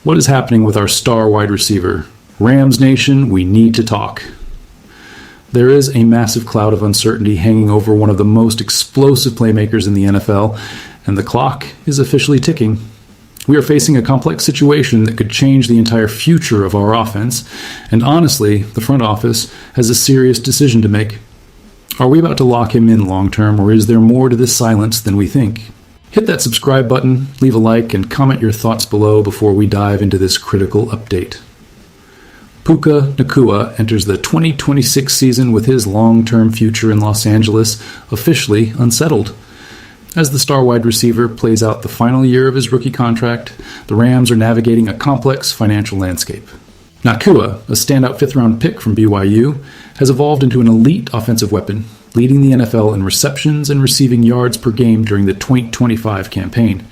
What is happening with our star wide receiver? Rams Nation, we need to talk. There is a massive cloud of uncertainty hanging over one of the most explosive playmakers in the NFL, and the clock is officially ticking. We are facing a complex situation that could change the entire future of our offense, and honestly, the front office has a serious decision to make. Are we about to lock him in long term, or is there more to this silence than we think? Hit that subscribe button, leave a like, and comment your thoughts below before we dive into this critical update. Puka Nacua enters the 2026 season with his long-term future in Los Angeles officially unsettled. As the star wide receiver plays out the final year of his rookie contract, the Rams are navigating a complex financial landscape. Nacua, a standout fifth-round pick from BYU, has evolved into an elite offensive weapon, leading the NFL in receptions and receiving yards per game during the 2025 campaign.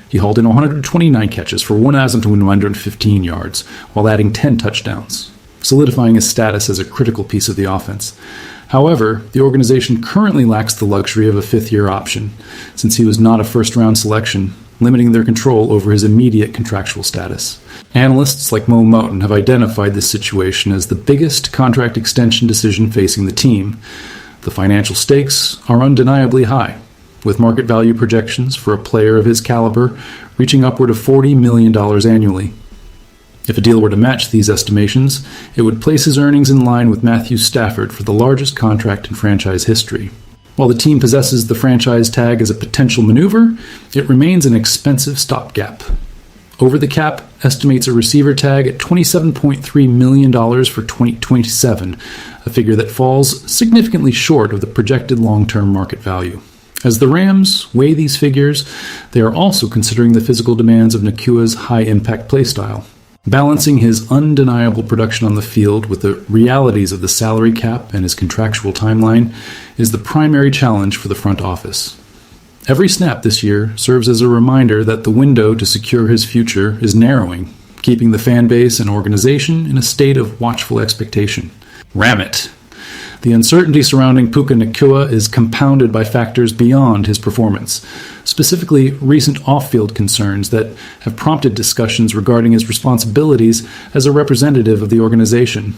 He hauled in 129 catches for 1,115 yards, while adding 10 touchdowns, solidifying his status as a critical piece of the offense. However, the organization currently lacks the luxury of a fifth-year option, since he was not a first-round selection, limiting their control over his immediate contractual status. Analysts like Mo Moten have identified this situation as the biggest contract extension decision facing the team. The financial stakes are undeniably high, with market value projections for a player of his caliber reaching upward of $40 million annually. If a deal were to match these estimations, it would place his earnings in line with Matthew Stafford for the largest contract in franchise history. While the team possesses the franchise tag as a potential maneuver, it remains an expensive stopgap. Over the Cap estimates a receiver tag at $27.3 million for 2027, a figure that falls significantly short of the projected long-term market value. As the Rams weigh these figures, they are also considering the physical demands of Nacua's high-impact playstyle. Balancing his undeniable production on the field with the realities of the salary cap and his contractual timeline is the primary challenge for the front office. Every snap this year serves as a reminder that the window to secure his future is narrowing, keeping the fan base and organization in a state of watchful expectation. Ram it! The uncertainty surrounding Puka Nacua is compounded by factors beyond his performance, specifically recent off-field concerns that have prompted discussions regarding his responsibilities as a representative of the organization.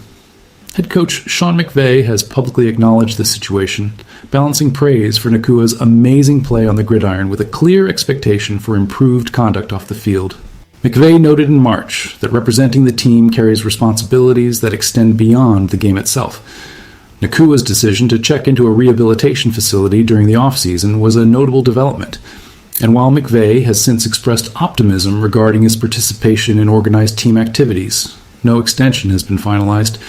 Head coach Sean McVay has publicly acknowledged the situation, balancing praise for Nacua's amazing play on the gridiron with a clear expectation for improved conduct off the field. McVay noted in March that representing the team carries responsibilities that extend beyond the game itself. Nacua's decision to check into a rehabilitation facility during the offseason was a notable development, and while McVay has since expressed optimism regarding his participation in organized team activities, no extension has been finalized.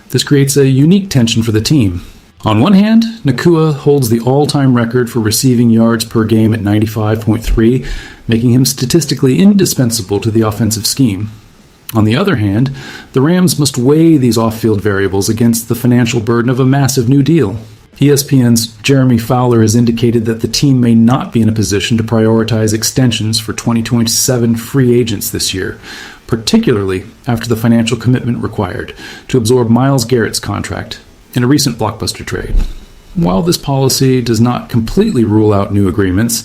This creates a unique tension for the team. On one hand, Nacua holds the all-time record for receiving yards per game at 95.3, making him statistically indispensable to the offensive scheme. On the other hand, the Rams must weigh these off-field variables against the financial burden of a massive new deal. ESPN's Jeremy Fowler has indicated that the team may not be in a position to prioritize extensions for 2027 free agents this year, particularly after the financial commitment required to absorb Myles Garrett's contract in a recent blockbuster trade. While this policy does not completely rule out new agreements,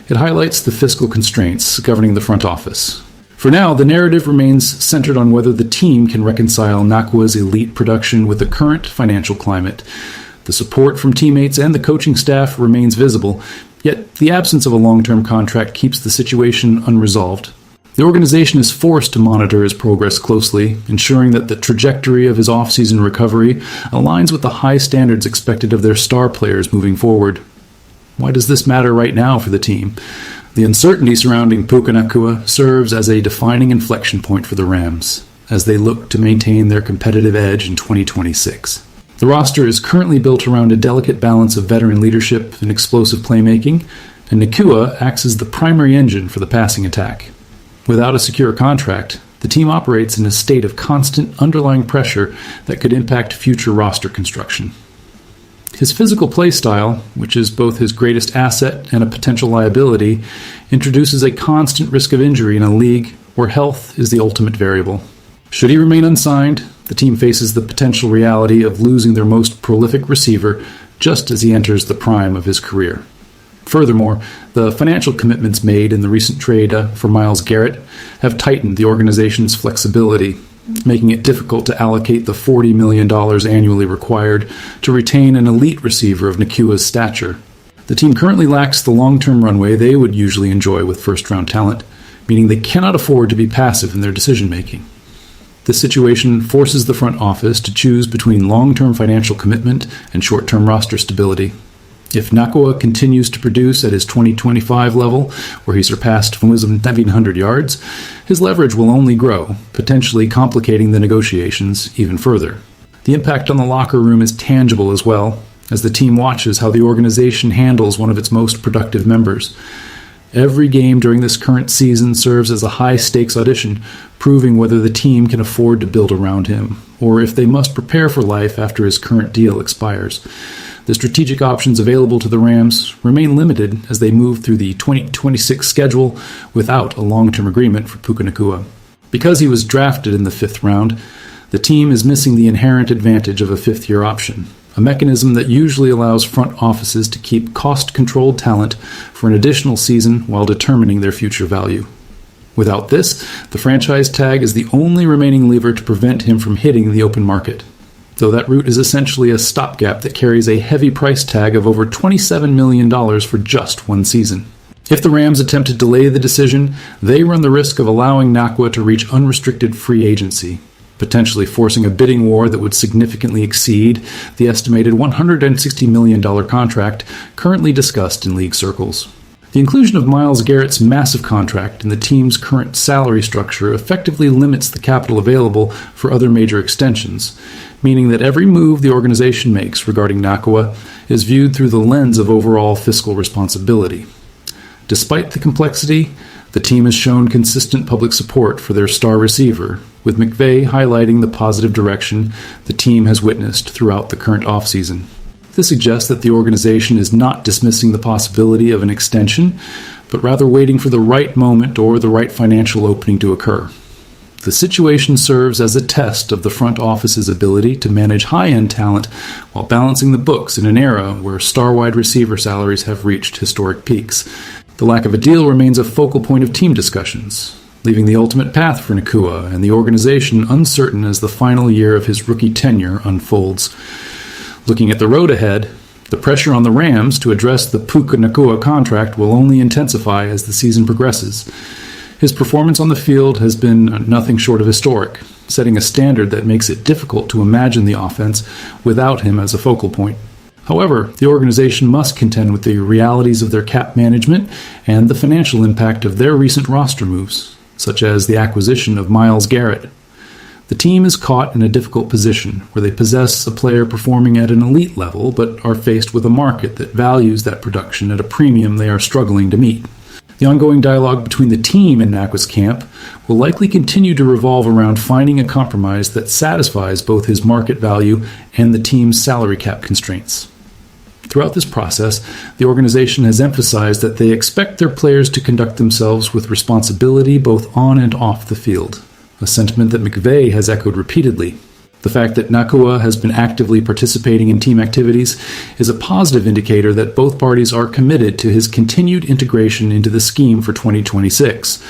it highlights the fiscal constraints governing the front office. For now, the narrative remains centered on whether the team can reconcile Nacua's elite production with the current financial climate. The support from teammates and the coaching staff remains visible, yet the absence of a long-term contract keeps the situation unresolved. The organization is forced to monitor his progress closely, ensuring that the trajectory of his off-season recovery aligns with the high standards expected of their star players moving forward. Why does this matter right now for the team? The uncertainty surrounding Puka Nacua serves as a defining inflection point for the Rams as they look to maintain their competitive edge in 2026. The roster is currently built around a delicate balance of veteran leadership and explosive playmaking, and Nacua acts as the primary engine for the passing attack. Without a secure contract, the team operates in a state of constant underlying pressure that could impact future roster construction. His physical play style, which is both his greatest asset and a potential liability, introduces a constant risk of injury in a league where health is the ultimate variable. Should he remain unsigned, the team faces the potential reality of losing their most prolific receiver just as he enters the prime of his career. Furthermore, the financial commitments made in the recent trade for Myles Garrett have tightened the organization's flexibility, making it difficult to allocate the $40 million annually required to retain an elite receiver of Nacua's stature. The team currently lacks the long-term runway they would usually enjoy with first-round talent, meaning they cannot afford to be passive in their decision-making. This situation forces the front office to choose between long-term financial commitment and short-term roster stability. If Nacua continues to produce at his 2025 level, where he surpassed from 1,700 yards, his leverage will only grow, potentially complicating the negotiations even further. The impact on the locker room is tangible as well, as the team watches how the organization handles one of its most productive members. Every game during this current season serves as a high-stakes audition, proving whether the team can afford to build around him, or if they must prepare for life after his current deal expires. The strategic options available to the Rams remain limited as they move through the 2026 schedule without a long-term agreement for Puka Nacua. Because he was drafted in the 5th round, the team is missing the inherent advantage of a 5th-year option, a mechanism that usually allows front offices to keep cost-controlled talent for an additional season while determining their future value. Without this, the franchise tag is the only remaining lever to prevent him from hitting the open market, though that route is essentially a stopgap that carries a heavy price tag of over $27 million for just one season. If the Rams attempt to delay the decision, they run the risk of allowing Nacua to reach unrestricted free agency, potentially forcing a bidding war that would significantly exceed the estimated $160 million contract currently discussed in league circles. The inclusion of Myles Garrett's massive contract in the team's current salary structure effectively limits the capital available for other major extensions, meaning that every move the organization makes regarding Nacua is viewed through the lens of overall fiscal responsibility. Despite the complexity, the team has shown consistent public support for their star receiver, with McVay highlighting the positive direction the team has witnessed throughout the current offseason. This suggests that the organization is not dismissing the possibility of an extension, but rather waiting for the right moment or the right financial opening to occur. The situation serves as a test of the front office's ability to manage high-end talent while balancing the books in an era where star wide receiver salaries have reached historic peaks. The lack of a deal remains a focal point of team discussions, leaving the ultimate path for Nacua and the organization uncertain as the final year of his rookie tenure unfolds. Looking at the road ahead, the pressure on the Rams to address the Puka Nacua contract will only intensify as the season progresses. His performance on the field has been nothing short of historic, setting a standard that makes it difficult to imagine the offense without him as a focal point. However, the organization must contend with the realities of their cap management and the financial impact of their recent roster moves, such as the acquisition of Myles Garrett. The team is caught in a difficult position where they possess a player performing at an elite level but are faced with a market that values that production at a premium they are struggling to meet. The ongoing dialogue between the team and Nacua's camp will likely continue to revolve around finding a compromise that satisfies both his market value and the team's salary cap constraints. Throughout this process, the organization has emphasized that they expect their players to conduct themselves with responsibility both on and off the field, a sentiment that McVay has echoed repeatedly. The fact that Nacua has been actively participating in team activities is a positive indicator that both parties are committed to his continued integration into the scheme for 2026.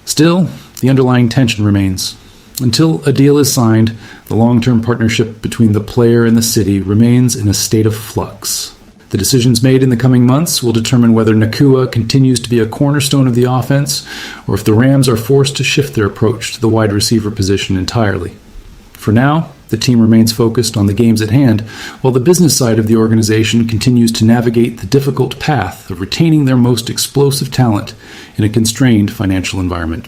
Still, the underlying tension remains. Until a deal is signed, the long-term partnership between the player and the city remains in a state of flux. The decisions made in the coming months will determine whether Nacua continues to be a cornerstone of the offense, or if the Rams are forced to shift their approach to the wide receiver position entirely. For now, the team remains focused on the games at hand, while the business side of the organization continues to navigate the difficult path of retaining their most explosive talent in a constrained financial environment.